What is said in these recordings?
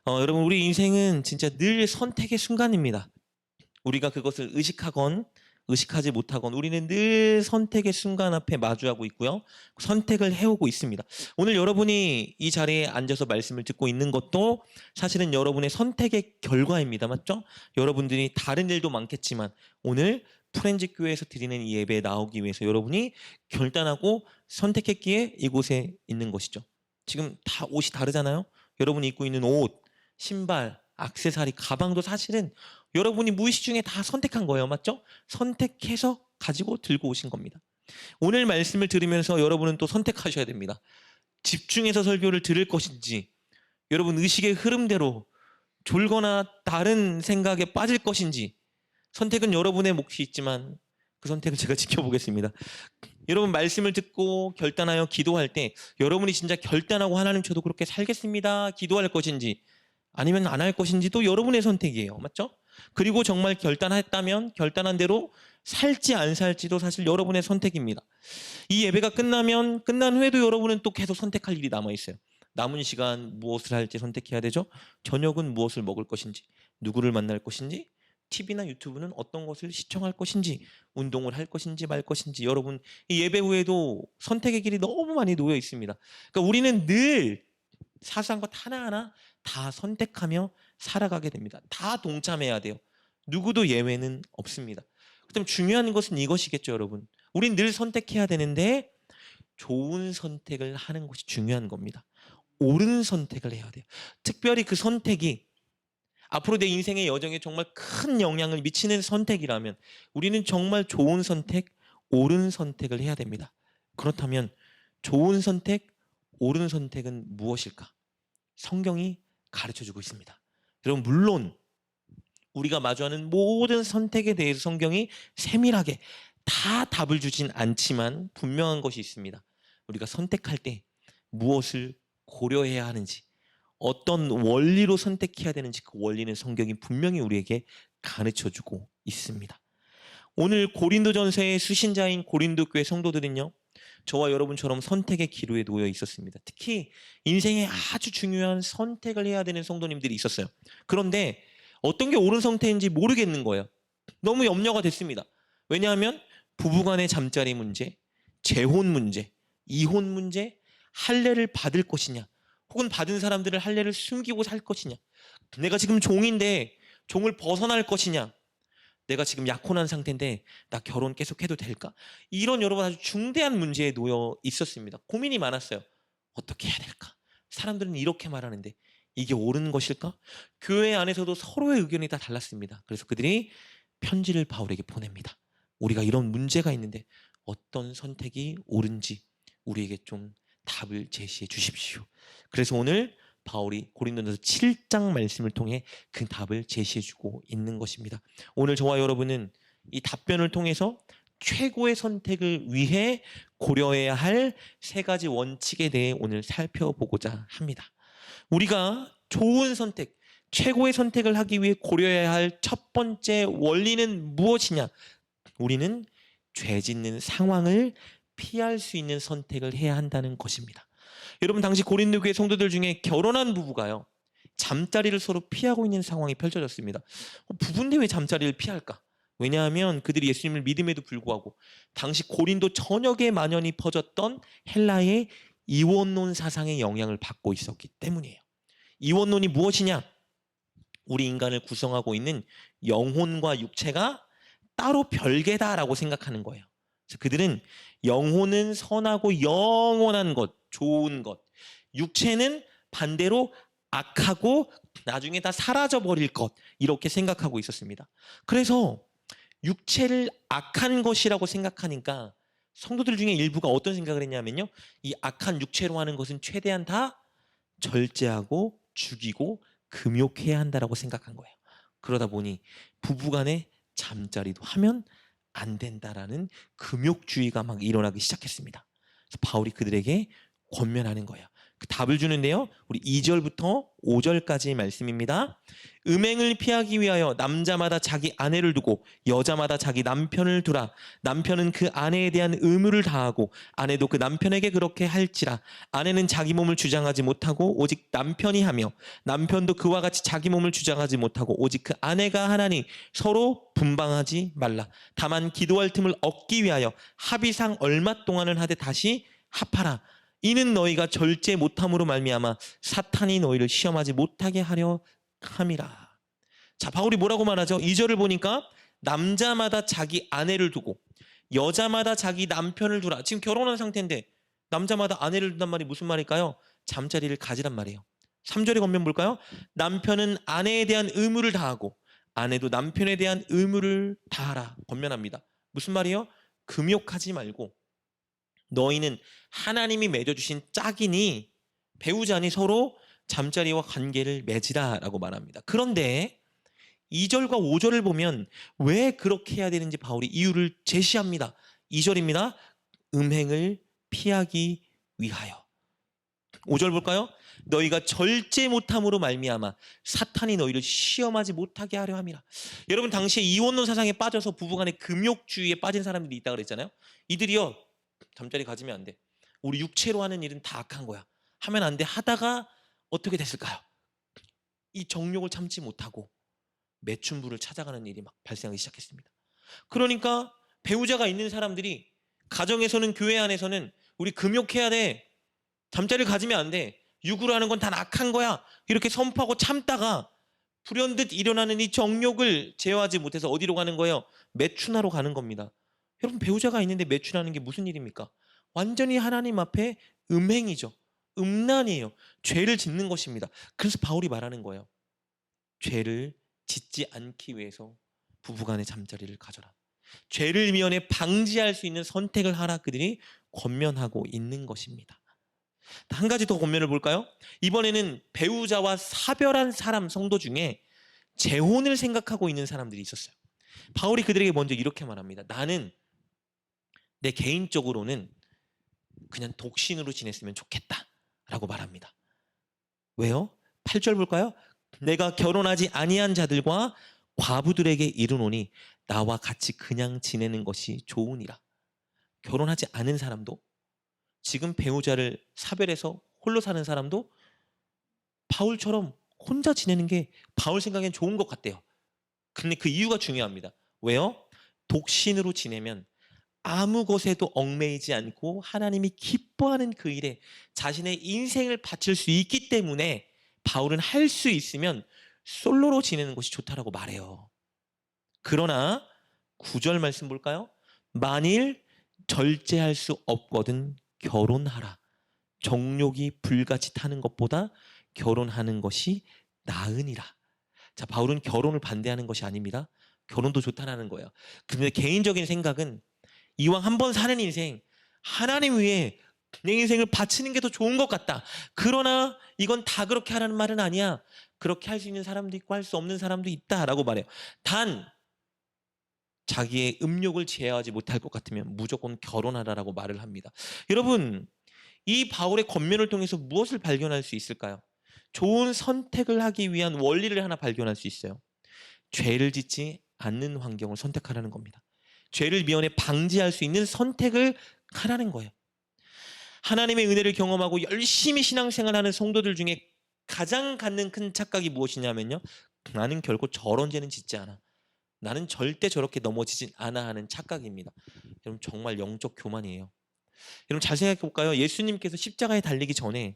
여러분, 우리 인생은 진짜 늘 선택의 순간입니다. 우리가 그것을 의식하건 의식하지 못하건 우리는 늘 선택의 순간 앞에 마주하고 있고요. 선택을 해오고 있습니다. 오늘 여러분이 이 자리에 앉아서 말씀을 듣고 있는 것도 사실은 여러분의 선택의 결과입니다. 맞죠? 여러분들이 다른 일도 많겠지만 오늘 프렌즈 교회에서 드리는 이 예배에 나오기 위해서 여러분이 결단하고 선택했기에 이곳에 있는 것이죠. 지금 다 옷이 다르잖아요. 여러분이 입고 있는 옷, 신발, 액세서리, 가방도 사실은 여러분이 무의식 중에 다 선택한 거예요. 맞죠? 선택해서 가지고 들고 오신 겁니다. 오늘 말씀을 들으면서 여러분은 또 선택하셔야 됩니다. 집중해서 설교를 들을 것인지, 여러분 의식의 흐름대로 졸거나 다른 생각에 빠질 것인지, 선택은 여러분의 몫이 있지만 그 선택을 제가 지켜보겠습니다. 여러분 말씀을 듣고 결단하여 기도할 때 여러분이 진짜 결단하고 하나님 저도 그렇게 살겠습니다 기도할 것인지 아니면 안 할 것인지도 여러분의 선택이에요. 맞죠? 그리고 정말 결단했다면 결단한 대로 살지 안 살지도 사실 여러분의 선택입니다. 이 예배가 끝난 후에도 여러분은 또 계속 선택할 일이 남아있어요. 남은 시간 무엇을 할지 선택해야 되죠. 저녁은 무엇을 먹을 것인지, 누구를 만날 것인지, TV나 유튜브는 어떤 것을 시청할 것인지, 운동을 할 것인지 말 것인지, 여러분 이 예배 후에도 선택의 길이 너무 많이 놓여 있습니다. 그러니까 우리는 늘 사소한 것 하나하나 다 선택하며 살아가게 됩니다. 다 동참해야 돼요. 누구도 예외는 없습니다. 그럼 중요한 것은 이것이겠죠, 여러분. 우린 늘 선택해야 되는데 좋은 선택을 하는 것이 중요한 겁니다. 옳은 선택을 해야 돼요. 특별히 그 선택이 앞으로 내 인생의 여정에 정말 큰 영향을 미치는 선택이라면 우리는 정말 좋은 선택, 옳은 선택을 해야 됩니다. 그렇다면 좋은 선택, 옳은 선택은 무엇일까? 성경이 가르쳐주고 있습니다. 여러분 물론 우리가 마주하는 모든 선택에 대해서 성경이 세밀하게 다 답을 주진 않지만 분명한 것이 있습니다. 우리가 선택할 때 무엇을 고려해야 하는지, 어떤 원리로 선택해야 되는지 그 원리는 성경이 분명히 우리에게 가르쳐주고 있습니다. 오늘 고린도전서의 수신자인 고린도 교회 성도들은요, 저와 여러분처럼 선택의 기로에 놓여 있었습니다. 특히 인생에 아주 중요한 선택을 해야 되는 성도님들이 있었어요. 그런데 어떤 게 옳은 선택인지 모르겠는 거예요. 너무 염려가 됐습니다. 왜냐하면 부부간의 잠자리 문제, 재혼 문제, 이혼 문제, 할례를 받을 것이냐, 혹은 받은 사람들을 할례를 숨기고 살 것이냐, 내가 지금 종인데 종을 벗어날 것이냐, 내가 지금 약혼한 상태인데 나 결혼 계속해도 될까? 이런 여러분 아주 중대한 문제에 놓여 있었습니다. 고민이 많았어요. 어떻게 해야 될까? 사람들은 이렇게 말하는데 이게 옳은 것일까? 교회 안에서도 서로의 의견이 다 달랐습니다. 그래서 그들이 편지를 바울에게 보냅니다. 우리가 이런 문제가 있는데 어떤 선택이 옳은지 우리에게 좀 답을 제시해 주십시오. 그래서 오늘 바울이 고린도전서 7장 말씀을 통해 그 답을 제시해주고 있는 것입니다. 오늘 저와 여러분은 이 답변을 통해서 최고의 선택을 위해 고려해야 할 세 가지 원칙에 대해 오늘 살펴보고자 합니다. 우리가 좋은 선택, 최고의 선택을 하기 위해 고려해야 할 첫 번째 원리는 무엇이냐? 우리는 죄 짓는 상황을 피할 수 있는 선택을 해야 한다는 것입니다. 여러분 당시 고린도 교회 성도들 중에 결혼한 부부가요, 잠자리를 서로 피하고 있는 상황이 펼쳐졌습니다. 부부인데 왜 잠자리를 피할까? 왜냐하면 그들이 예수님을 믿음에도 불구하고 당시 고린도 전역에 만연히 퍼졌던 헬라의 이원론 사상의 영향을 받고 있었기 때문이에요. 이원론이 무엇이냐? 우리 인간을 구성하고 있는 영혼과 육체가 따로 별개다라고 생각하는 거예요. 그래서 그들은 영혼은 선하고 영원한 것, 좋은 것, 육체는 반대로 악하고 나중에 다 사라져버릴 것, 이렇게 생각하고 있었습니다. 그래서 육체를 악한 것이라고 생각하니까 성도들 중에 일부가 어떤 생각을 했냐면요, 이 악한 육체로 하는 것은 최대한 다 절제하고 죽이고 금욕해야 한다라고 생각한 거예요. 그러다 보니 부부간에 잠자리도 하면 안 된다라는 금욕주의가 막 일어나기 시작했습니다. 그래서 바울이 그들에게 권면하는 거예요. 그 답을 주는데요. 우리 2절부터 5절까지의 말씀입니다. 음행을 피하기 위하여 남자마다 자기 아내를 두고 여자마다 자기 남편을 두라. 남편은 그 아내에 대한 의무를 다하고 아내도 그 남편에게 그렇게 할지라. 아내는 자기 몸을 주장하지 못하고 오직 남편이 하며 남편도 그와 같이 자기 몸을 주장하지 못하고 오직 그 아내가 하나니 서로 분방하지 말라. 다만 기도할 틈을 얻기 위하여 합의상 얼마 동안을 하되 다시 합하라. 이는 너희가 절제 못함으로 말미암아 사탄이 너희를 시험하지 못하게 하려 함이라. 자, 바울이 뭐라고 말하죠? 2절을 보니까 남자마다 자기 아내를 두고 여자마다 자기 남편을 두라. 지금 결혼한 상태인데 남자마다 아내를 둔단 말이 무슨 말일까요? 잠자리를 가지란 말이에요. 3절의 권면 볼까요? 남편은 아내에 대한 의무를 다하고 아내도 남편에 대한 의무를 다하라. 권면합니다. 무슨 말이에요? 금욕하지 말고 너희는 하나님이 맺어주신 짝이니 배우자니 서로 잠자리와 관계를 맺으라 라고 말합니다. 그런데 2절과 5절을 보면 왜 그렇게 해야 되는지 바울이 이유를 제시합니다. 2절입니다. 음행을 피하기 위하여. 5절 볼까요? 너희가 절제 못함으로 말미암아 사탄이 너희를 시험하지 못하게 하려 함이라. 여러분 당시에 이혼론 사상에 빠져서 부부간의 금욕주의에 빠진 사람들이 있다고 그랬잖아요. 이들이요 잠자리 가지면 안 돼. 우리 육체로 하는 일은 다 악한 거야. 하면 안 돼. 하다가 어떻게 됐을까요? 이 정욕을 참지 못하고 매춘부를 찾아가는 일이 막 발생하기 시작했습니다. 그러니까 배우자가 있는 사람들이 가정에서는 교회 안에서는 우리 금욕해야 돼. 잠자리를 가지면 안 돼. 육으로 하는 건 다 악한 거야. 이렇게 선포하고 참다가 불현듯 일어나는 이 정욕을 제어하지 못해서 어디로 가는 거예요? 매춘하러 가는 겁니다. 여러분 배우자가 있는데 매춘하는 게 무슨 일입니까? 완전히 하나님 앞에 음행이죠. 음란이에요. 죄를 짓는 것입니다. 그래서 바울이 말하는 거예요. 죄를 짓지 않기 위해서 부부간의 잠자리를 가져라. 죄를 미연에 방지할 수 있는 선택을 하라 그들이 권면하고 있는 것입니다. 한 가지 더 권면을 볼까요? 이번에는 배우자와 사별한 사람 성도 중에 재혼을 생각하고 있는 사람들이 있었어요. 바울이 그들에게 먼저 이렇게 말합니다. 나는 내 개인적으로는 그냥 독신으로 지냈으면 좋겠다 라고 말합니다. 왜요? 8절 볼까요? 내가 결혼하지 아니한 자들과 과부들에게 이르노니 나와 같이 그냥 지내는 것이 좋으니라. 결혼하지 않은 사람도 지금 배우자를 사별해서 홀로 사는 사람도 바울처럼 혼자 지내는 게 바울 생각엔 좋은 것 같대요. 근데 그 이유가 중요합니다. 왜요? 독신으로 지내면 아무 것에도 얽매이지 않고 하나님이 기뻐하는 그 일에 자신의 인생을 바칠 수 있기 때문에 바울은 할 수 있으면 솔로로 지내는 것이 좋다라고 말해요. 그러나 9절 말씀 볼까요? 만일 절제할 수 없거든 결혼하라. 정욕이 불같이 타는 것보다 결혼하는 것이 나으니라. 자, 바울은 결혼을 반대하는 것이 아닙니다. 결혼도 좋다라는 거예요. 근데 개인적인 생각은 이왕 한 번 사는 인생 하나님 위해 내 인생을 바치는 게 더 좋은 것 같다. 그러나 이건 다 그렇게 하라는 말은 아니야. 그렇게 할 수 있는 사람도 있고 할 수 없는 사람도 있다라고 말해요. 단 자기의 음욕을 제어하지 못할 것 같으면 무조건 결혼하라라고 말을 합니다. 여러분 이 바울의 권면을 통해서 무엇을 발견할 수 있을까요? 좋은 선택을 하기 위한 원리를 하나 발견할 수 있어요. 죄를 짓지 않는 환경을 선택하라는 겁니다. 죄를 미연에 방지할 수 있는 선택을 하라는 거예요. 하나님의 은혜를 경험하고 열심히 신앙생활하는 성도들 중에 가장 갖는 큰 착각이 무엇이냐면요. 나는 결코 저런 죄는 짓지 않아. 나는 절대 저렇게 넘어지진 않아 하는 착각입니다. 여러분 정말 영적 교만이에요. 여러분 잘 생각해 볼까요? 예수님께서 십자가에 달리기 전에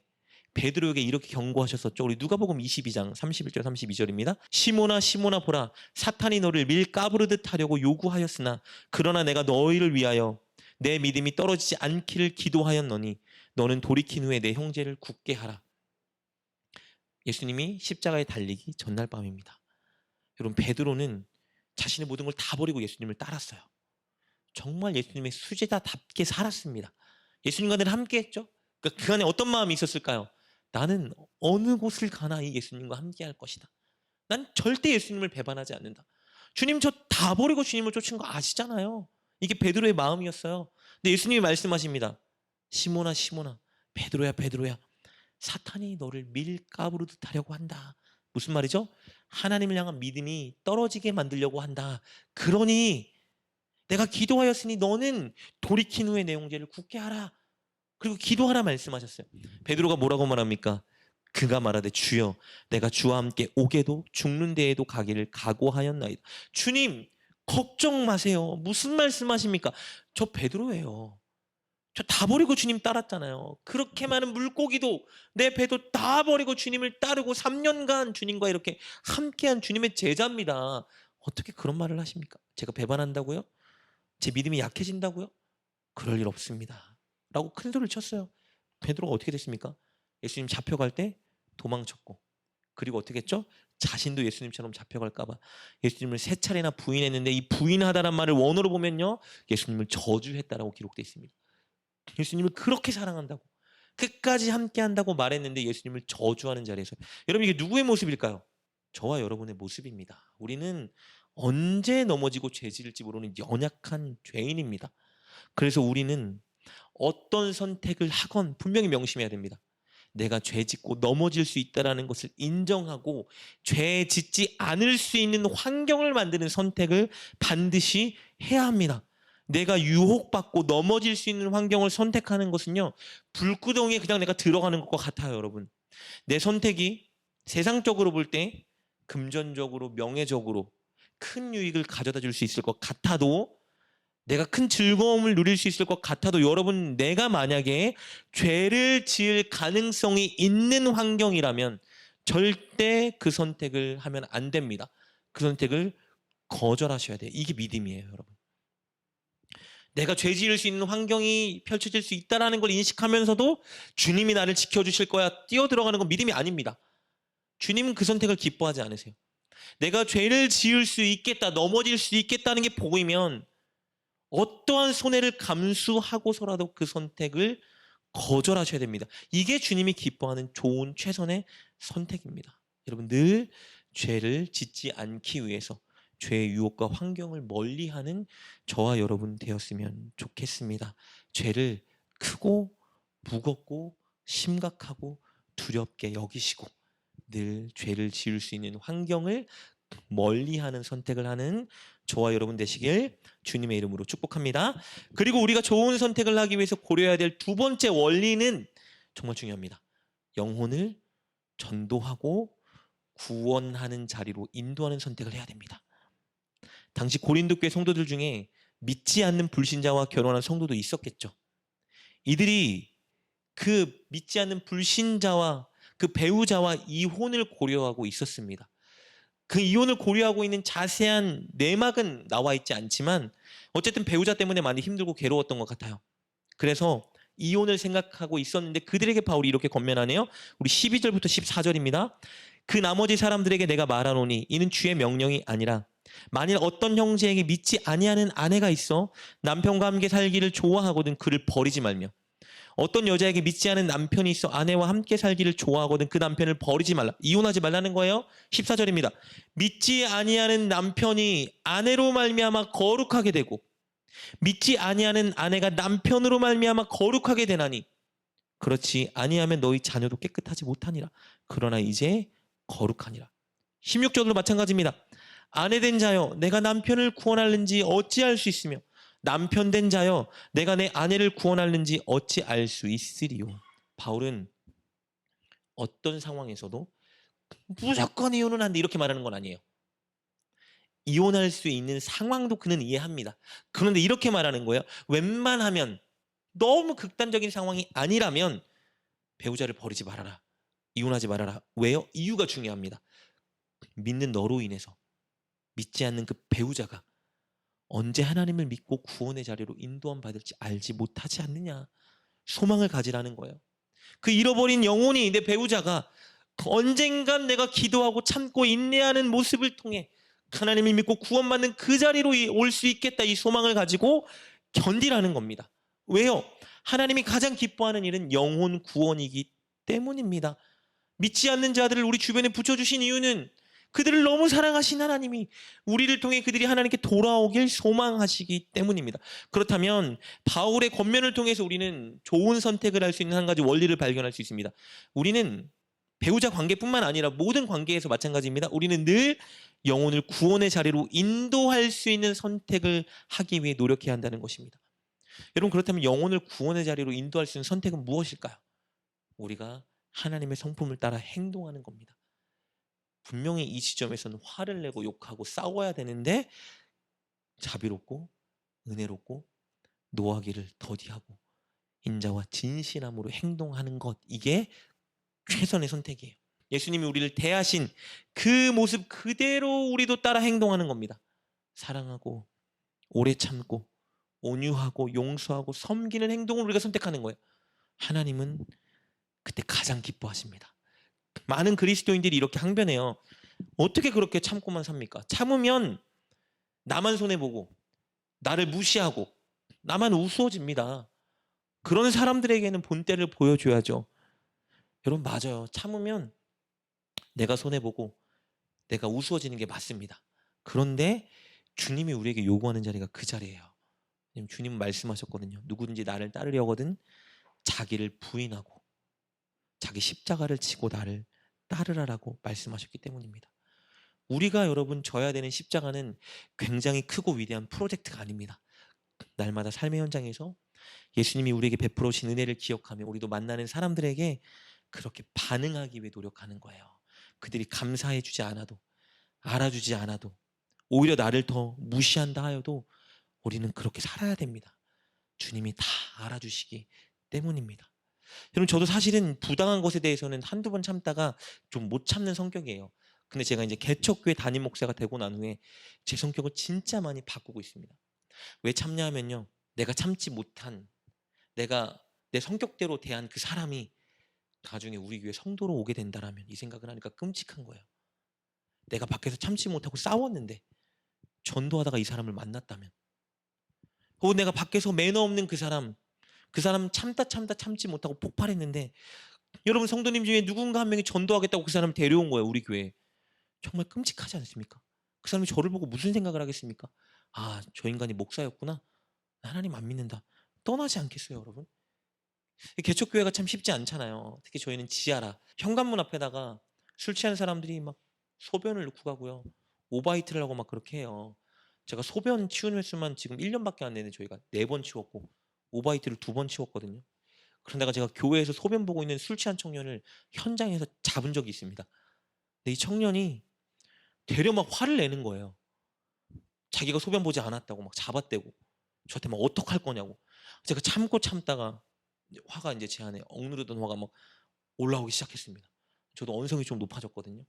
베드로에게 이렇게 경고하셨었죠. 우리 누가복음 22장 31절 32절입니다. 시몬아 시몬아 보라 사탄이 너를 밀 까부르듯 하려고 요구하였으나 그러나 내가 너희를 위하여 내 믿음이 떨어지지 않기를 기도하였노니 너는 돌이킨 후에 내 형제를 굳게 하라. 예수님이 십자가에 달리기 전날 밤입니다. 여러분 베드로는 자신의 모든 걸 다 버리고 예수님을 따랐어요. 정말 예수님의 수제자답게 살았습니다. 예수님과 늘 함께했죠. 그러니까 그 안에 어떤 마음이 있었을까요? 나는 어느 곳을 가나 이 예수님과 함께할 것이다. 난 절대 예수님을 배반하지 않는다. 주님 저 다 버리고 주님을 쫓은 거 아시잖아요. 이게 베드로의 마음이었어요. 근데 예수님이 말씀하십니다. 시몬아 시몬아 베드로야 베드로야 사탄이 너를 밀가부르듯 하려고 한다. 무슨 말이죠? 하나님을 향한 믿음이 떨어지게 만들려고 한다. 그러니 내가 기도하였으니 너는 돌이킨 후에 내 형제를 굳게 하라. 그리고 기도하라 말씀하셨어요. 베드로가 뭐라고 말합니까? 그가 말하되 주여 내가 주와 함께 오게도 죽는 데에도 가기를 각오하였나이다. 주님 걱정 마세요. 무슨 말씀하십니까? 저 베드로예요. 저 다 버리고 주님 따랐잖아요. 그렇게 많은 물고기도 내 배도 다 버리고 주님을 따르고 3년간 주님과 이렇게 함께한 주님의 제자입니다. 어떻게 그런 말을 하십니까? 제가 배반한다고요? 제 믿음이 약해진다고요? 그럴 일 없습니다. 라고 큰 소리를 쳤어요. 베드로가 어떻게 됐습니까? 예수님 잡혀갈 때 도망쳤고, 그리고 어떻게 했죠? 자신도 예수님처럼 잡혀갈까 봐 예수님을 3차례나 부인했는데, 이 부인하다란 말을 원어로 보면요, 예수님을 저주했다라고 기록되어 있습니다. 예수님을 그렇게 사랑한다고, 끝까지 함께한다고 말했는데 예수님을 저주하는 자리에서, 여러분 이게 누구의 모습일까요? 저와 여러분의 모습입니다. 우리는 언제 넘어지고 죄질지 모르는 연약한 죄인입니다. 그래서 우리는 어떤 선택을 하건 분명히 명심해야 됩니다. 내가 죄 짓고 넘어질 수 있다는 것을 인정하고 죄 짓지 않을 수 있는 환경을 만드는 선택을 반드시 해야 합니다. 내가 유혹받고 넘어질 수 있는 환경을 선택하는 것은요, 불구덩이에 그냥 내가 들어가는 것과 같아요. 여러분, 내 선택이 세상적으로 볼 때 금전적으로 명예적으로 큰 유익을 가져다 줄 수 있을 것 같아도, 내가 큰 즐거움을 누릴 수 있을 것 같아도, 여러분 내가 만약에 죄를 지을 가능성이 있는 환경이라면 절대 그 선택을 하면 안 됩니다. 그 선택을 거절하셔야 돼요. 이게 믿음이에요. 여러분, 내가 죄 지을 수 있는 환경이 펼쳐질 수 있다는 걸 인식하면서도 주님이 나를 지켜주실 거야 뛰어들어가는 건 믿음이 아닙니다. 주님은 그 선택을 기뻐하지 않으세요. 내가 죄를 지을 수 있겠다, 넘어질 수 있겠다는 게 보이면 어떠한 손해를 감수하고서라도 그 선택을 거절하셔야 됩니다. 이게 주님이 기뻐하는 좋은 최선의 선택입니다. 여러분, 늘 죄를 짓지 않기 위해서 죄의 유혹과 환경을 멀리하는 저와 여러분 되었으면 좋겠습니다. 죄를 크고 무겁고 심각하고 두렵게 여기시고 늘 죄를 지을 수 있는 환경을 멀리하는 선택을 하는 저와 여러분 되시길 주님의 이름으로 축복합니다. 그리고 우리가 좋은 선택을 하기 위해서 고려해야 될 두 번째 원리는 정말 중요합니다. 영혼을 전도하고 구원하는 자리로 인도하는 선택을 해야 됩니다. 당시 고린도 교회 성도들 중에 믿지 않는 불신자와 결혼한 성도도 있었겠죠. 이들이 그 믿지 않는 불신자와 그 배우자와 이혼을 고려하고 있었습니다. 그 이혼을 고려하고 있는 자세한 내막은 나와 있지 않지만 어쨌든 배우자 때문에 많이 힘들고 괴로웠던 것 같아요. 그래서 이혼을 생각하고 있었는데 그들에게 바울이 이렇게 권면하네요. 우리 12절부터 14절입니다. 그 나머지 사람들에게 내가 말하노니 이는 주의 명령이 아니라 만일 어떤 형제에게 믿지 아니하는 아내가 있어 남편과 함께 살기를 좋아하거든 그를 버리지 말며, 어떤 여자에게 믿지 않은 남편이 있어 아내와 함께 살기를 좋아하거든 그 남편을 버리지 말라. 이혼하지 말라는 거예요. 14절입니다. 믿지 아니하는 남편이 아내로 말미암아 거룩하게 되고 믿지 아니하는 아내가 남편으로 말미암아 거룩하게 되나니 그렇지 아니하면 너희 자녀도 깨끗하지 못하니라. 그러나 이제 거룩하니라. 16절도 마찬가지입니다. 아내된 자여 내가 남편을 구원하는지 어찌할 수 있으며 남편 된 자여 내가 내 아내를 구원하는지 어찌 알 수 있으리요. 바울은 어떤 상황에서도 무조건 이혼은 안 돼 이렇게 말하는 건 아니에요. 이혼할 수 있는 상황도 그는 이해합니다. 그런데 이렇게 말하는 거예요. 웬만하면 너무 극단적인 상황이 아니라면 배우자를 버리지 말아라. 이혼하지 말아라. 왜요? 이유가 중요합니다. 믿는 너로 인해서 믿지 않는 그 배우자가 언제 하나님을 믿고 구원의 자리로 인도함 받을지 알지 못하지 않느냐. 소망을 가지라는 거예요. 그 잃어버린 영혼이 내 배우자가 언젠간 내가 기도하고 참고 인내하는 모습을 통해 하나님을 믿고 구원받는 그 자리로 올 수 있겠다. 이 소망을 가지고 견디라는 겁니다. 왜요? 하나님이 가장 기뻐하는 일은 영혼 구원이기 때문입니다. 믿지 않는 자들을 우리 주변에 붙여주신 이유는 그들을 너무 사랑하신 하나님이 우리를 통해 그들이 하나님께 돌아오길 소망하시기 때문입니다. 그렇다면 바울의 권면을 통해서 우리는 좋은 선택을 할 수 있는 한 가지 원리를 발견할 수 있습니다. 우리는 배우자 관계뿐만 아니라 모든 관계에서 마찬가지입니다. 우리는 늘 영혼을 구원의 자리로 인도할 수 있는 선택을 하기 위해 노력해야 한다는 것입니다. 여러분, 그렇다면 영혼을 구원의 자리로 인도할 수 있는 선택은 무엇일까요? 우리가 하나님의 성품을 따라 행동하는 겁니다. 분명히 이 지점에서는 화를 내고 욕하고 싸워야 되는데 자비롭고 은혜롭고 노하기를 더디하고 인자와 진실함으로 행동하는 것, 이게 최선의 선택이에요. 예수님이 우리를 대하신 그 모습 그대로 우리도 따라 행동하는 겁니다. 사랑하고 오래 참고 온유하고 용서하고 섬기는 행동을 우리가 선택하는 거예요. 하나님은 그때 가장 기뻐하십니다. 많은 그리스도인들이 이렇게 항변해요. 어떻게 그렇게 참고만 삽니까? 참으면 나만 손해보고 나를 무시하고 나만 우스워집니다. 그런 사람들에게는 본때를 보여줘야죠. 여러분, 맞아요. 참으면 내가 손해보고 내가 우스워지는 게 맞습니다. 그런데 주님이 우리에게 요구하는 자리가 그 자리예요. 주님은 말씀하셨거든요. 누구든지 나를 따르려거든 자기를 부인하고 자기 십자가를 지고 나를 따르라라고 말씀하셨기 때문입니다. 우리가 여러분 져야 되는 십자가는 굉장히 크고 위대한 프로젝트가 아닙니다. 날마다 삶의 현장에서 예수님이 우리에게 베풀어 주신 은혜를 기억하며 우리도 만나는 사람들에게 그렇게 반응하기 위해 노력하는 거예요. 그들이 감사해 주지 않아도, 알아주지 않아도, 오히려 나를 더 무시한다 하여도 우리는 그렇게 살아야 됩니다. 주님이 다 알아주시기 때문입니다. 여러분, 저도 사실은 부당한 것에 대해서는 한두 번 참다가 좀 못 참는 성격이에요. 근데 제가 이제 개척교회 담임 목사가 되고 난 후에 제 성격을 진짜 많이 바꾸고 있습니다. 왜 참냐 하면요, 내가 참지 못한, 내가 내 성격대로 대한 그 사람이 나중에 우리 교회 성도로 오게 된다라면, 이 생각을 하니까 끔찍한 거예요. 내가 밖에서 참지 못하고 싸웠는데 전도하다가 이 사람을 만났다면, 혹은 내가 밖에서 매너 없는 그 사람 참다 참지 못하고 폭발했는데, 여러분 성도님 중에 누군가 한 명이 전도하겠다고 그 사람을 데려온 거예요, 우리 교회에. 정말 끔찍하지 않습니까? 그 사람이 저를 보고 무슨 생각을 하겠습니까? 아, 저 인간이 목사였구나. 하나님 안 믿는다. 떠나지 않겠어요, 여러분? 개척교회가 참 쉽지 않잖아요. 특히 저희는 지하라. 현관문 앞에다가 술 취한 사람들이 막 소변을 넣고 가고요. 오바이트를 하고 막 그렇게 해요. 제가 소변 치우는 횟수만 지금 1년밖에 안 되는데 저희가 4번 치웠고 오바이트를 2번 치웠거든요. 그런데가 제가 교회에서 소변 보고 있는 술 취한 청년을 현장에서 잡은 적이 있습니다. 근데 이 청년이 되려 막 화를 내는 거예요. 자기가 소변 보지 않았다고 막 잡아떼고 저한테 막 어떡할 거냐고. 제가 참고 참다가 화가 이제 제 안에 억누르던 화가 막 올라오기 시작했습니다. 저도 언성이 좀 높아졌거든요.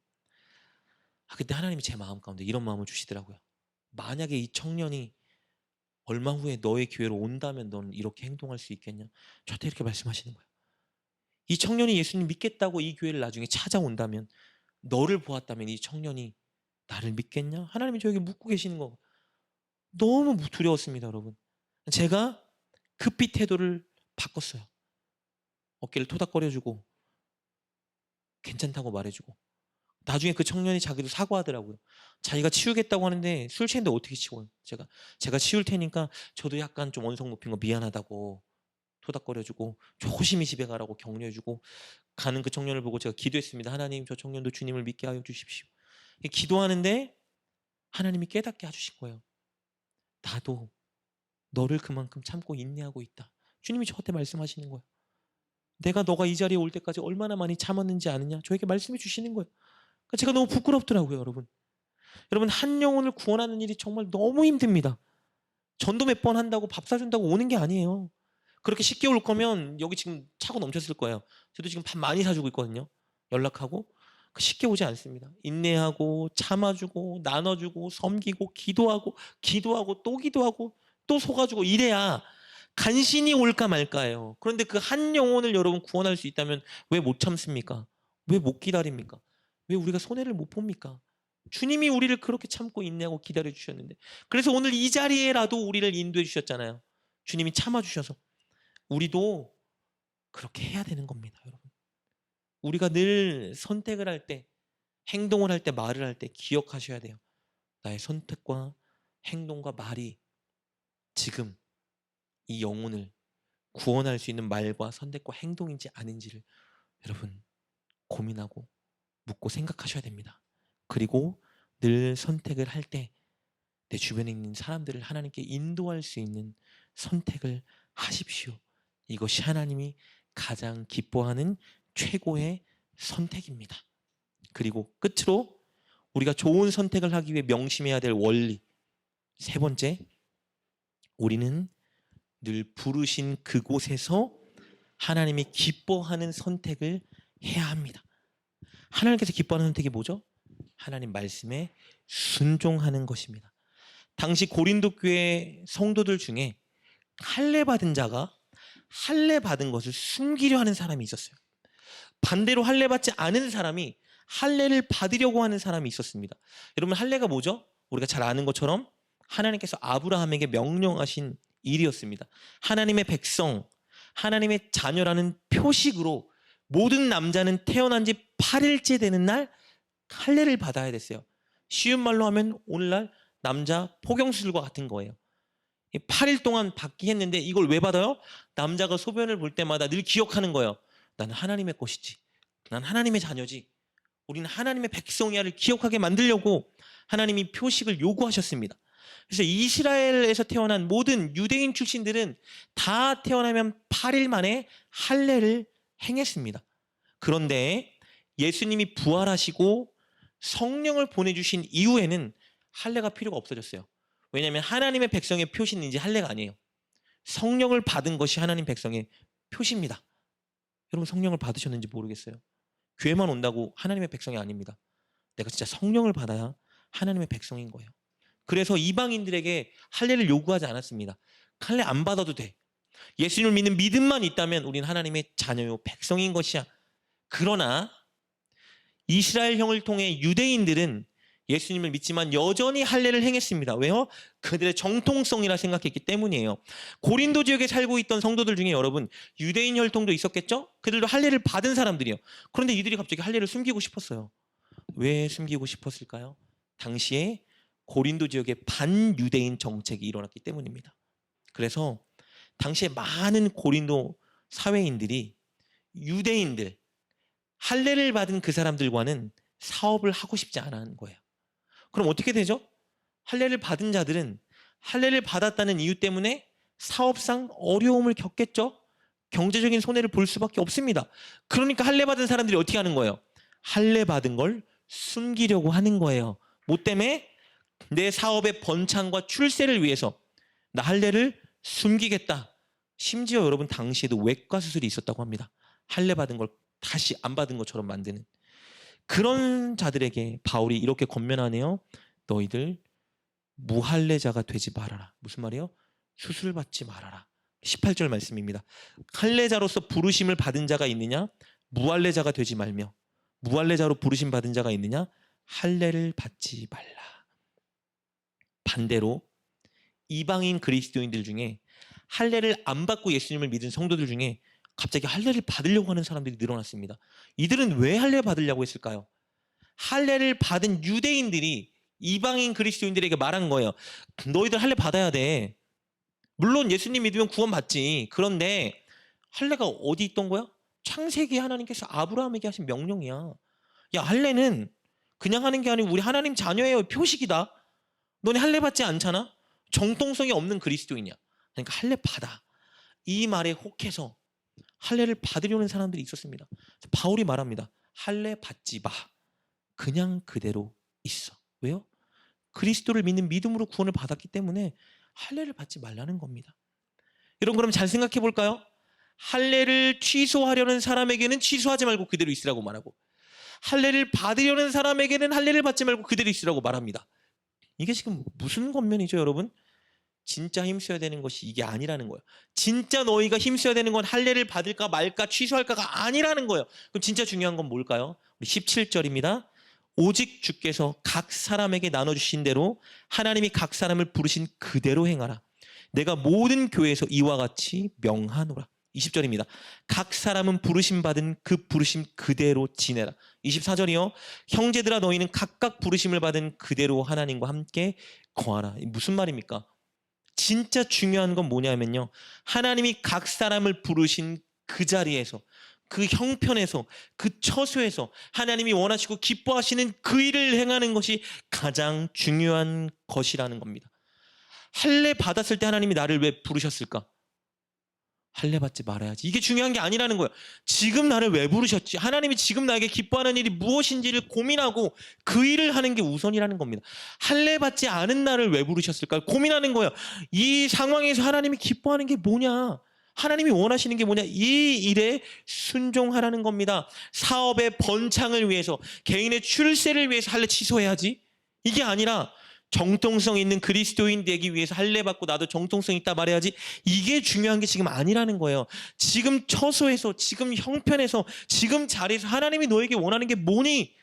그때 하나님이 제 마음 가운데 이런 마음을 주시더라고요. 만약에 이 청년이 얼마 후에 너의 기회로 온다면 너는 이렇게 행동할 수 있겠냐? 저한테 이렇게 말씀하시는 거예요. 이 청년이 예수님 믿겠다고 이 교회를 나중에 찾아온다면, 너를 보았다면 이 청년이 나를 믿겠냐? 하나님이 저에게 묻고 계시는 거 너무 두려웠습니다, 여러분. 제가 급히 태도를 바꿨어요. 어깨를 토닥거려주고 괜찮다고 말해주고. 나중에 그 청년이 자기도 사과하더라고요. 자기가 치우겠다고 하는데 술 취했는데 어떻게 치워요? 제가 치울 테니까 저도 약간 좀 언성 높인 거 미안하다고 토닥거려주고 조심히 집에 가라고 격려해주고, 가는 그 청년을 보고 제가 기도했습니다. 하나님, 저 청년도 주님을 믿게 하여 주십시오. 기도하는데 하나님이 깨닫게 해주신 거예요. 나도 너를 그만큼 참고 인내하고 있다. 주님이 저한테 말씀하시는 거예요. 내가 너가 이 자리에 올 때까지 얼마나 많이 참았는지 아느냐? 저에게 말씀해 주시는 거예요. 제가 너무 부끄럽더라고요, 여러분. 여러분, 한 영혼을 구원하는 일이 정말 너무 힘듭니다. 전도 몇 번 한다고 밥 사준다고 오는 게 아니에요. 그렇게 쉽게 올 거면 여기 지금 차고 넘쳤을 거예요. 저도 지금 밥 많이 사주고 있거든요. 연락하고. 쉽게 오지 않습니다. 인내하고 참아주고 나눠주고 섬기고 기도하고 또 기도하고 또 속아주고 이래야 간신히 올까 말까예요. 그런데 그 한 영혼을 여러분 구원할 수 있다면 왜 못 참습니까? 왜 못 기다립니까? 왜 우리가 손해를 못 봅니까? 주님이 우리를 그렇게 참고 인내하고 기다려 주셨는데, 그래서 오늘 이 자리에라도 우리를 인도해 주셨잖아요. 주님이 참아 주셔서 우리도 그렇게 해야 되는 겁니다, 여러분. 우리가 늘 선택을 할 때 행동을 할 때, 말을 할 때 기억하셔야 돼요. 나의 선택과 행동과 말이 지금 이 영혼을 구원할 수 있는 말과 선택과 행동인지 아닌지를 여러분 고민하고 묻고 생각하셔야 됩니다. 그리고 늘 선택을 할 때 내 주변에 있는 사람들을 하나님께 인도할 수 있는 선택을 하십시오. 이것이 하나님이 가장 기뻐하는 최고의 선택입니다. 그리고 끝으로 우리가 좋은 선택을 하기 위해 명심해야 될 원리. 세 번째, 우리는 늘 부르신 그곳에서 하나님이 기뻐하는 선택을 해야 합니다. 하나님께서 기뻐하는 선택이 뭐죠? 하나님 말씀에 순종하는 것입니다. 당시 고린도 교회 성도들 중에 할례 받은 자가 할례 받은 것을 숨기려 하는 사람이 있었어요. 반대로 할례 받지 않은 사람이 할례를 받으려고 하는 사람이 있었습니다. 여러분, 할례가 뭐죠? 우리가 잘 아는 것처럼 하나님께서 아브라함에게 명령하신 일이었습니다. 하나님의 백성, 하나님의 자녀라는 표식으로 모든 남자는 태어난 지 8일째 되는 날 할례를 받아야 됐어요. 쉬운 말로 하면 오늘날 남자 포경수술과 같은 거예요. 8일 동안 받기 했는데 이걸 왜 받아요? 남자가 소변을 볼 때마다 늘 기억하는 거예요. 나는 하나님의 것이지. 난 하나님의 자녀지. 우리는 하나님의 백성이야를 기억하게 만들려고 하나님이 표식을 요구하셨습니다. 그래서 이스라엘에서 태어난 모든 유대인 출신들은 다 태어나면 8일 만에 할례를 행했습니다. 그런데 예수님이 부활하시고 성령을 보내주신 이후에는 할례가 필요가 없어졌어요. 왜냐하면 하나님의 백성의 표시는 이제 할례가 아니에요. 성령을 받은 것이 하나님 백성의 표시입니다. 여러분, 성령을 받으셨는지 모르겠어요. 교회만 온다고 하나님의 백성이 아닙니다. 내가 진짜 성령을 받아야 하나님의 백성인 거예요. 그래서 이방인들에게 할례를 요구하지 않았습니다. 할례 안 받아도 돼. 예수님을 믿는 믿음만 있다면 우리는 하나님의 자녀요 백성인 것이야. 그러나 이스라엘형을 통해 유대인들은 예수님을 믿지만 여전히 할례를 행했습니다. 왜요? 그들의 정통성이라 생각했기 때문이에요. 고린도 지역에 살고 있던 성도들 중에 여러분 유대인 혈통도 있었겠죠? 그들도 할례를 받은 사람들이에요. 그런데 이들이 갑자기 할례를 숨기고 싶었어요. 왜 숨기고 싶었을까요? 당시에 고린도 지역에 반유대인 정책이 일어났기 때문입니다. 그래서 당시에 많은 고린도 사회인들이 유대인들, 할례를 받은 그 사람들과는 사업을 하고 싶지 않은 거예요. 그럼 어떻게 되죠? 할례를 받은 자들은 할례를 받았다는 이유 때문에 사업상 어려움을 겪겠죠? 경제적인 손해를 볼 수밖에 없습니다. 그러니까 할례 받은 사람들이 어떻게 하는 거예요? 할례 받은 걸 숨기려고 하는 거예요. 뭐 때문에? 내 사업의 번창과 출세를 위해서 나 할례를 숨기겠다. 심지어 여러분 당시에도 외과 수술이 있었다고 합니다. 할례 받은 걸 다시 안 받은 것처럼 만드는. 그런 자들에게 바울이 이렇게 권면하네요. 너희들 무할례자가 되지 말아라. 무슨 말이에요? 수술받지 말아라. 18절 말씀입니다. 할례자로서 부르심을 받은 자가 있느냐? 무할례자가 되지 말며. 무할례자로 부르심 받은 자가 있느냐? 할례를 받지 말라. 반대로 이방인 그리스도인들 중에 할례를 안 받고 예수님을 믿은 성도들 중에 갑자기 할례를 받으려고 하는 사람들이 늘어났습니다. 이들은 왜 할례 받으려고 했을까요? 할례를 받은 유대인들이 이방인 그리스도인들에게 말한 거예요. 너희들 할례 받아야 돼. 물론 예수님 믿으면 구원받지. 그런데 할례가 어디 있던 거야? 창세기 하나님께서 아브라함에게 하신 명령이야. 야, 할례는 그냥 하는 게 아니고 우리 하나님 자녀예요. 표식이다. 너네 할례 받지 않잖아? 정통성이 없는 그리스도인이야. 그러니까 할례 받아. 이 말에 혹해서 할례를 받으려는 사람들이 있었습니다. 바울이 말합니다. 할례 받지 마. 그냥 그대로 있어. 왜요? 그리스도를 믿는 믿음으로 구원을 받았기 때문에 할례를 받지 말라는 겁니다. 여러분, 그럼 잘 생각해 볼까요? 할례를 취소하려는 사람에게는 취소하지 말고 그대로 있으라고 말하고, 할례를 받으려는 사람에게는 할례를 받지 말고 그대로 있으라고 말합니다. 이게 지금 무슨 권면이죠, 여러분? 진짜 힘써야 되는 것이 이게 아니라는 거예요. 진짜 너희가 힘써야 되는 건 할례를 받을까 말까 취소할까가 아니라는 거예요. 그럼 진짜 중요한 건 뭘까요? 우리 17절입니다. 오직 주께서 각 사람에게 나눠주신 대로 하나님이 각 사람을 부르신 그대로 행하라. 내가 모든 교회에서 이와 같이 명하노라. 20절입니다. 각 사람은 부르심 받은 그 부르심 그대로 지내라. 24절이요. 형제들아 너희는 각각 부르심을 받은 그대로 하나님과 함께 거하라. 무슨 말입니까? 진짜 중요한 건 뭐냐면요. 하나님이 각 사람을 부르신 그 자리에서, 그 형편에서, 그 처소에서 하나님이 원하시고 기뻐하시는 그 일을 행하는 것이 가장 중요한 것이라는 겁니다. 할례 받았을 때 하나님이 나를 왜 부르셨을까? 할례 받지 말아야지. 이게 중요한 게 아니라는 거예요. 지금 나를 왜 부르셨지? 하나님이 지금 나에게 기뻐하는 일이 무엇인지를 고민하고 그 일을 하는 게 우선이라는 겁니다. 할례 받지 않은 나를 왜 부르셨을까? 고민하는 거예요. 이 상황에서 하나님이 기뻐하는 게 뭐냐? 하나님이 원하시는 게 뭐냐? 이 일에 순종하라는 겁니다. 사업의 번창을 위해서, 개인의 출세를 위해서 할례 취소해야지? 이게 아니라 정통성 있는 그리스도인 되기 위해서 할례 받고 나도 정통성 있다 말해야지. 이게 중요한 게 지금 아니라는 거예요. 지금 처소에서, 지금 형편에서, 지금 자리에서 하나님이 너에게 원하는 게 뭐니?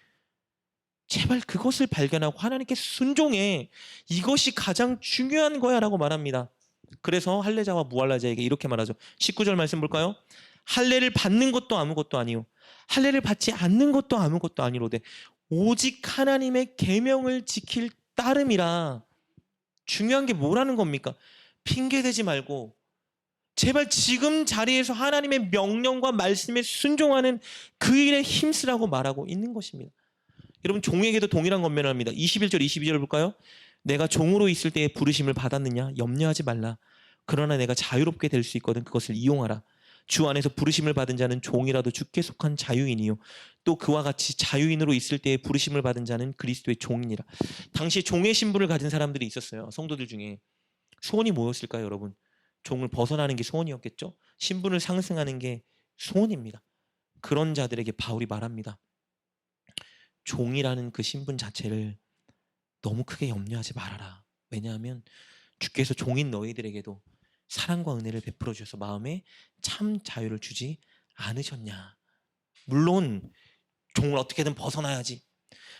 제발 그것을 발견하고 하나님께 순종해. 이것이 가장 중요한 거야 라고 말합니다. 그래서 할례자와 무할례자에게 이렇게 말하죠. 19절 말씀 볼까요? 할례를 받는 것도 아무것도 아니요 할례를 받지 않는 것도 아무것도 아니로되 오직 하나님의 계명을 지킬 따름이라. 중요한 게 뭐라는 겁니까? 핑계대지 말고 제발 지금 자리에서 하나님의 명령과 말씀에 순종하는 그 일에 힘쓰라고 말하고 있는 것입니다. 여러분 종에게도 동일한 권면을 합니다. 21절 22절 볼까요? 내가 종으로 있을 때에 부르심을 받았느냐? 염려하지 말라. 그러나 내가 자유롭게 될 수 있거든 그것을 이용하라. 주 안에서 부르심을 받은 자는 종이라도 주께 속한 자유인이요 또 그와 같이 자유인으로 있을 때에 부르심을 받은 자는 그리스도의 종이니라. 당시 종의 신분을 가진 사람들이 있었어요. 성도들 중에. 소원이 뭐였을까요, 여러분? 종을 벗어나는 게 소원이었겠죠? 신분을 상승하는 게 소원입니다. 그런 자들에게 바울이 말합니다. 종이라는 그 신분 자체를 너무 크게 염려하지 말아라. 왜냐하면 주께서 종인 너희들에게도 사랑과 은혜를 베풀어 주셔서 마음에 참 자유를 주지 않으셨냐. 물론 종을 어떻게든 벗어나야지.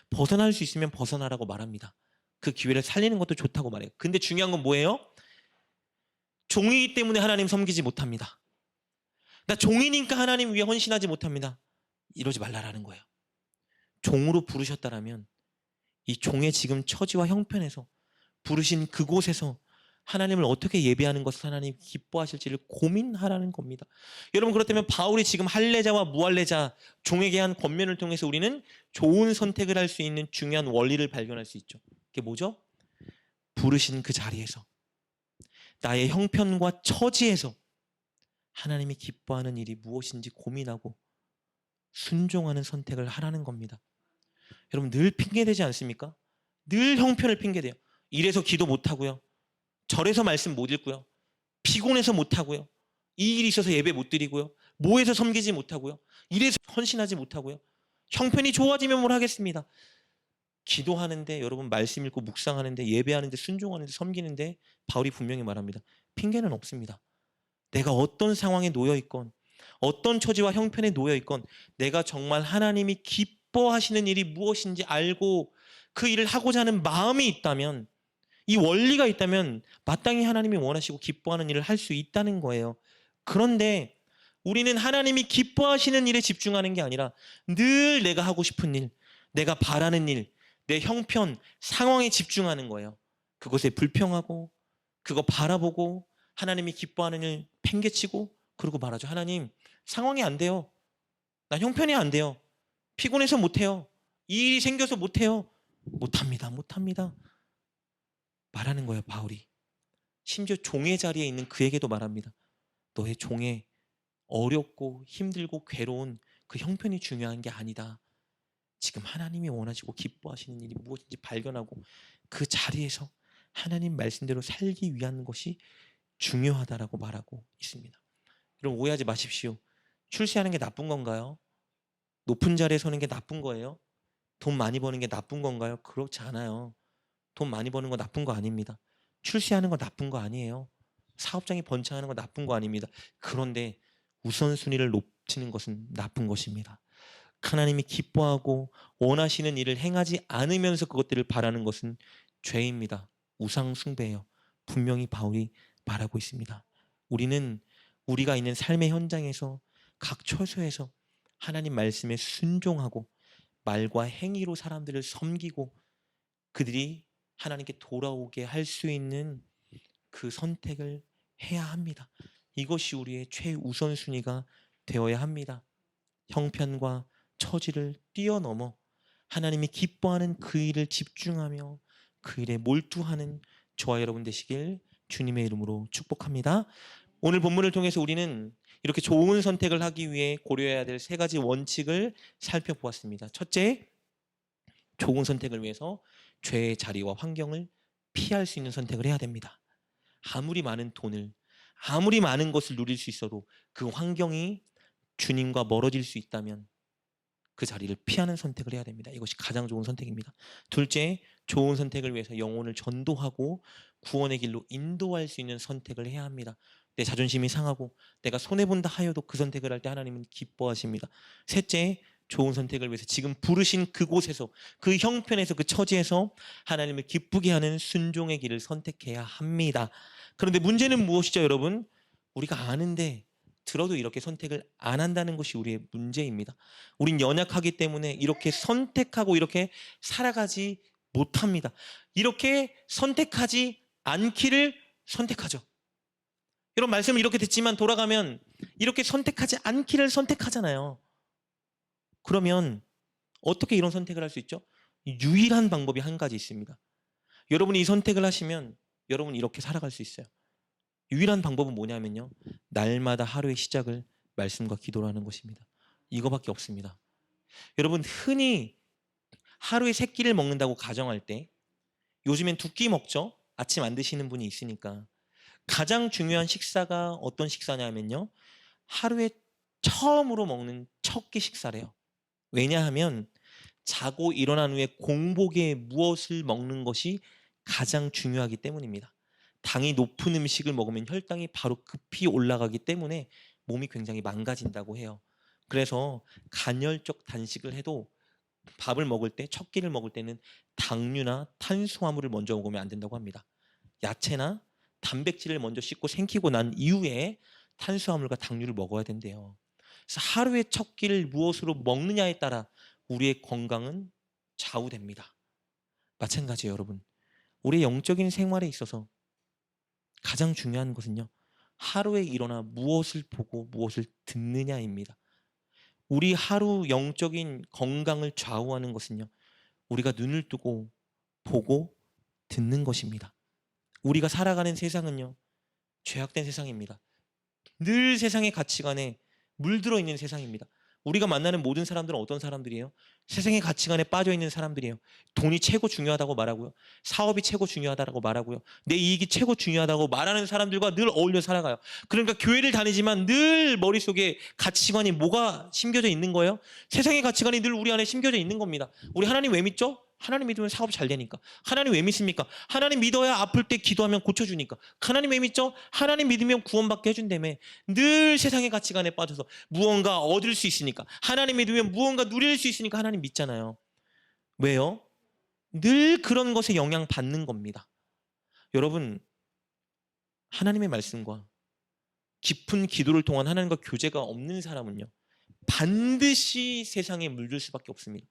벗어날 수 있으면 벗어나라고 말합니다. 그 기회를 살리는 것도 좋다고 말해요. 근데 중요한 건 뭐예요? 종이기 때문에 하나님 섬기지 못합니다. 나 종이니까 하나님 위해 헌신하지 못합니다. 이러지 말라라는 거예요. 종으로 부르셨다라면 이 종의 지금 처지와 형편에서 부르신 그곳에서 하나님을 어떻게 예배하는 것을 하나님 기뻐하실지를 고민하라는 겁니다. 여러분 그렇다면 바울이 지금 할례자와 무할례자 종에게 한 권면을 통해서 우리는 좋은 선택을 할 수 있는 중요한 원리를 발견할 수 있죠. 그게 뭐죠? 부르신 그 자리에서 나의 형편과 처지에서 하나님이 기뻐하는 일이 무엇인지 고민하고 순종하는 선택을 하라는 겁니다. 여러분 늘 핑계대지 않습니까? 늘 형편을 핑계대요. 이래서 기도 못하고요. 절에서 말씀 못 읽고요. 피곤해서 못하고요. 이 일이 있어서 예배 못 드리고요. 뭐해서 섬기지 못하고요. 이래서 헌신하지 못하고요. 형편이 좋아지면 뭘 하겠습니다. 기도하는데 여러분 말씀 읽고 묵상하는데 예배하는데 순종하는데 섬기는데 바울이 분명히 말합니다. 핑계는 없습니다. 내가 어떤 상황에 놓여 있건 어떤 처지와 형편에 놓여 있건 내가 정말 하나님이 기뻐하시는 일이 무엇인지 알고 그 일을 하고자 하는 마음이 있다면 이 원리가 있다면 마땅히 하나님이 원하시고 기뻐하는 일을 할 수 있다는 거예요. 그런데 우리는 하나님이 기뻐하시는 일에 집중하는 게 아니라 늘 내가 하고 싶은 일, 내가 바라는 일, 내 형편, 상황에 집중하는 거예요. 그것에 불평하고 그거 바라보고 하나님이 기뻐하는 일 팽개치고 그러고 말하죠. 하나님 상황이 안 돼요. 난 형편이 안 돼요. 피곤해서 못해요. 이 일이 생겨서 못해요. 못합니다. 말하는 거예요, 바울이. 심지어 종의 자리에 있는 그에게도 말합니다. 너의 종의 어렵고 힘들고 괴로운 그 형편이 중요한 게 아니다. 지금 하나님이 원하시고 기뻐하시는 일이 무엇인지 발견하고 그 자리에서 하나님 말씀대로 살기 위한 것이 중요하다라고 말하고 있습니다. 여러분 오해하지 마십시오. 출세하는 게 나쁜 건가요? 높은 자리에 서는 게 나쁜 거예요? 돈 많이 버는 게 나쁜 건가요? 그렇지 않아요. 돈 많이 버는 거 나쁜 거 아닙니다. 출세하는 거 나쁜 거 아니에요. 사업장이 번창하는 거 나쁜 거 아닙니다. 그런데 우선순위를 높이는 것은 나쁜 것입니다. 하나님이 기뻐하고 원하시는 일을 행하지 않으면서 그것들을 바라는 것은 죄입니다. 우상 숭배예요. 분명히 바울이 말하고 있습니다. 우리는 우리가 있는 삶의 현장에서 각 처소에서 하나님 말씀에 순종하고 말과 행위로 사람들을 섬기고 그들이 하나님께 돌아오게 할 수 있는 그 선택을 해야 합니다. 이것이 우리의 최우선순위가 되어야 합니다. 형편과 처지를 뛰어넘어 하나님이 기뻐하는 그 일을 집중하며 그 일에 몰두하는 저와 여러분 되시길 주님의 이름으로 축복합니다. 오늘 본문을 통해서 우리는 이렇게 좋은 선택을 하기 위해 고려해야 될 세 가지 원칙을 살펴보았습니다. 첫째, 좋은 선택을 위해서 죄의 자리와 환경을 피할 수 있는 선택을 해야 됩니다. 아무리 많은 돈을, 아무리 많은 것을 누릴 수 있어도 그 환경이 주님과 멀어질 수 있다면 그 자리를 피하는 선택을 해야 됩니다. 이것이 가장 좋은 선택입니다. 둘째, 좋은 선택을 위해서 영혼을 전도하고 구원의 길로 인도할 수 있는 선택을 해야 합니다. 내 자존심이 상하고 내가 손해본다 하여도 그 선택을 할 때 하나님은 기뻐하십니다. 셋째, 좋은 선택을 위해서 지금 부르신 그곳에서, 그 형편에서, 그 처지에서 하나님을 기쁘게 하는 순종의 길을 선택해야 합니다. 그런데 문제는 무엇이죠, 여러분? 우리가 아는데 들어도 이렇게 선택을 안 한다는 것이 우리의 문제입니다. 우린 연약하기 때문에 이렇게 선택하고 이렇게 살아가지 못합니다. 이렇게 선택하지 않기를 선택하죠. 이런 말씀을 이렇게 듣지만 돌아가면 이렇게 선택하지 않기를 선택하잖아요. 그러면 어떻게 이런 선택을 할 수 있죠? 유일한 방법이 한 가지 있습니다. 여러분이 이 선택을 하시면 여러분이 이렇게 살아갈 수 있어요. 유일한 방법은 뭐냐면요, 날마다 하루의 시작을 말씀과 기도로 하는 것입니다. 이거밖에 없습니다. 여러분, 흔히 하루에 3끼를 먹는다고 가정할 때 요즘엔 2끼 먹죠. 아침 안 드시는 분이 있으니까. 가장 중요한 식사가 어떤 식사냐면요, 하루에 처음으로 먹는 첫 끼 식사래요. 왜냐하면 자고 일어난 후에 공복에 무엇을 먹는 것이 가장 중요하기 때문입니다. 당이 높은 음식을 먹으면 혈당이 바로 급히 올라가기 때문에 몸이 굉장히 망가진다고 해요. 그래서 간헐적 단식을 해도 밥을 먹을 때, 첫 끼를 먹을 때는 당류나 탄수화물을 먼저 먹으면 안 된다고 합니다. 야채나 단백질을 먼저 씻고 생기고 난 이후에 탄수화물과 당류를 먹어야 된대요. 그래서 하루의 첫 끼를 무엇으로 먹느냐에 따라 우리의 건강은 좌우됩니다. 마찬가지예요, 여러분. 우리의 영적인 생활에 있어서 가장 중요한 것은요, 하루에 일어나 무엇을 보고 무엇을 듣느냐입니다. 우리 하루 영적인 건강을 좌우하는 것은요, 우리가 눈을 뜨고 보고 듣는 것입니다. 우리가 살아가는 세상은요, 죄악된 세상입니다. 늘 세상의 가치관에 물들어 있는 세상입니다. 우리가 만나는 모든 사람들은 어떤 사람들이에요? 세상의 가치관에 빠져 있는 사람들이에요. 돈이 최고 중요하다고 말하고요. 사업이 최고 중요하다고 말하고요. 내 이익이 최고 중요하다고 말하는 사람들과 늘 어울려 살아가요. 그러니까 교회를 다니지만 늘 머릿속에 가치관이 뭐가 심겨져 있는 거예요? 세상의 가치관이 늘 우리 안에 심겨져 있는 겁니다. 우리 하나님 왜 믿죠? 하나님 믿으면 사업 잘 되니까. 하나님 왜 믿습니까? 하나님 믿어야 아플 때 기도하면 고쳐주니까. 하나님 왜 믿죠? 하나님 믿으면 구원받게 해준다며. 늘 세상의 가치관에 빠져서 무언가 얻을 수 있으니까, 하나님 믿으면 무언가 누릴 수 있으니까 하나님 믿잖아요. 왜요? 늘 그런 것에 영향받는 겁니다. 여러분, 하나님의 말씀과 깊은 기도를 통한 하나님과 교제가 없는 사람은요, 반드시 세상에 물들 수밖에 없습니다.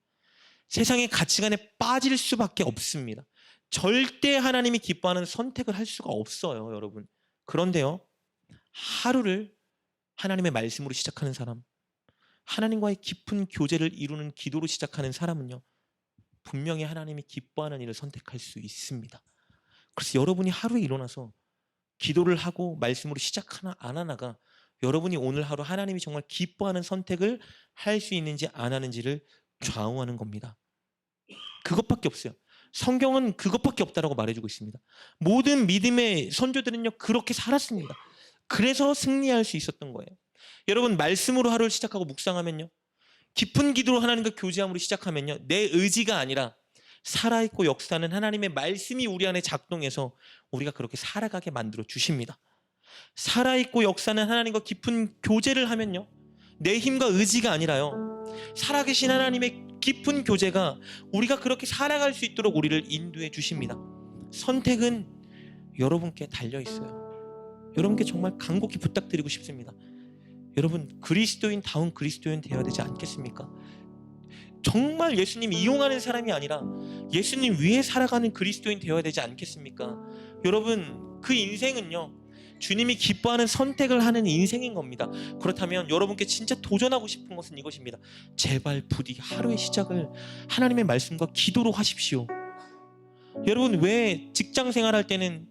세상의 가치관에 빠질 수밖에 없습니다. 절대 하나님이 기뻐하는 선택을 할 수가 없어요, 여러분. 그런데요, 하루를 하나님의 말씀으로 시작하는 사람, 하나님과의 깊은 교제를 이루는 기도로 시작하는 사람은요, 분명히 하나님이 기뻐하는 일을 선택할 수 있습니다. 그래서 여러분이 하루에 일어나서 기도를 하고 말씀으로 시작하나 안 하나가 여러분이 오늘 하루 하나님이 정말 기뻐하는 선택을 할 수 있는지 안 하는지를 좌우하는 겁니다. 그것밖에 없어요. 성경은 그것밖에 없다라고 말해주고 있습니다. 모든 믿음의 선조들은요, 그렇게 살았습니다. 그래서 승리할 수 있었던 거예요. 여러분, 말씀으로 하루를 시작하고 묵상하면요, 깊은 기도로 하나님과 교제함으로 시작하면요, 내 의지가 아니라 살아있고 역사하는 하나님의 말씀이 우리 안에 작동해서 우리가 그렇게 살아가게 만들어 주십니다. 살아있고 역사하는 하나님과 깊은 교제를 하면요, 내 힘과 의지가 아니라요, 살아계신 하나님의 깊은 교제가 우리가 그렇게 살아갈 수 있도록 우리를 인도해 주십니다. 선택은 여러분께 달려 있어요. 여러분께 정말 간곡히 부탁드리고 싶습니다. 여러분, 그리스도인다운 그리스도인 되어야 되지 않겠습니까? 정말 예수님 이용하는 사람이 아니라 예수님 위에 살아가는 그리스도인 되어야 되지 않겠습니까? 여러분, 그 인생은요, 주님이 기뻐하는 선택을 하는 인생인 겁니다. 그렇다면 여러분께 진짜 도전하고 싶은 것은 이것입니다. 제발 부디 하루의 시작을 하나님의 말씀과 기도로 하십시오. 여러분, 왜 직장 생활할 때는,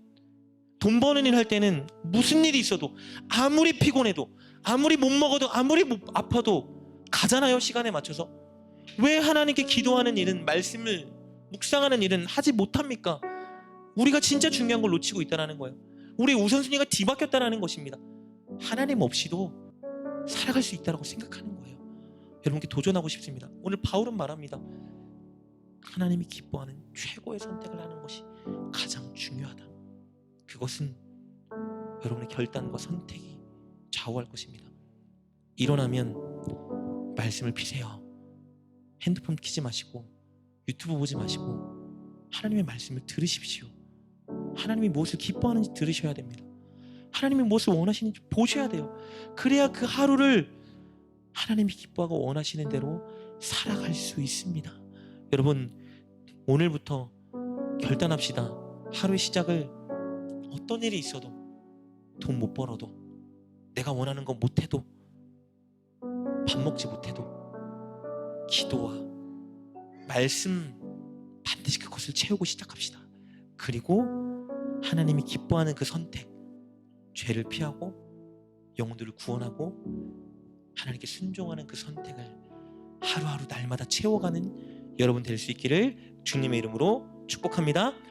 돈 버는 일 할 때는 무슨 일이 있어도, 아무리 피곤해도, 아무리 못 먹어도, 아무리 아파도 가잖아요, 시간에 맞춰서. 왜 하나님께 기도하는 일은, 말씀을 묵상하는 일은 하지 못합니까? 우리가 진짜 중요한 걸 놓치고 있다는 거예요. 우리 우선순위가 뒤바뀌었다는 것입니다. 하나님 없이도 살아갈 수 있다고 생각하는 거예요. 여러분께 도전하고 싶습니다. 오늘 바울은 말합니다. 하나님이 기뻐하는 최고의 선택을 하는 것이 가장 중요하다. 그것은 여러분의 결단과 선택이 좌우할 것입니다. 일어나면 말씀을 피세요. 핸드폰 켜지 마시고 유튜브 보지 마시고 하나님의 말씀을 들으십시오. 하나님이 무엇을 기뻐하는지 들으셔야 됩니다. 하나님이 무엇을 원하시는지 보셔야 돼요. 그래야 그 하루를 하나님이 기뻐하고 원하시는 대로 살아갈 수 있습니다. 여러분, 오늘부터 결단합시다. 하루의 시작을 어떤 일이 있어도, 돈 못 벌어도, 내가 원하는 거 못해도, 밥 먹지 못해도 기도와 말씀, 반드시 그것을 채우고 시작합시다. 그리고 하나님이 기뻐하는 그 선택, 죄를 피하고 영혼들을 구원하고 하나님께 순종하는 그 선택을 하루하루 날마다 채워가는 여러분 될 수 있기를 주님의 이름으로 축복합니다.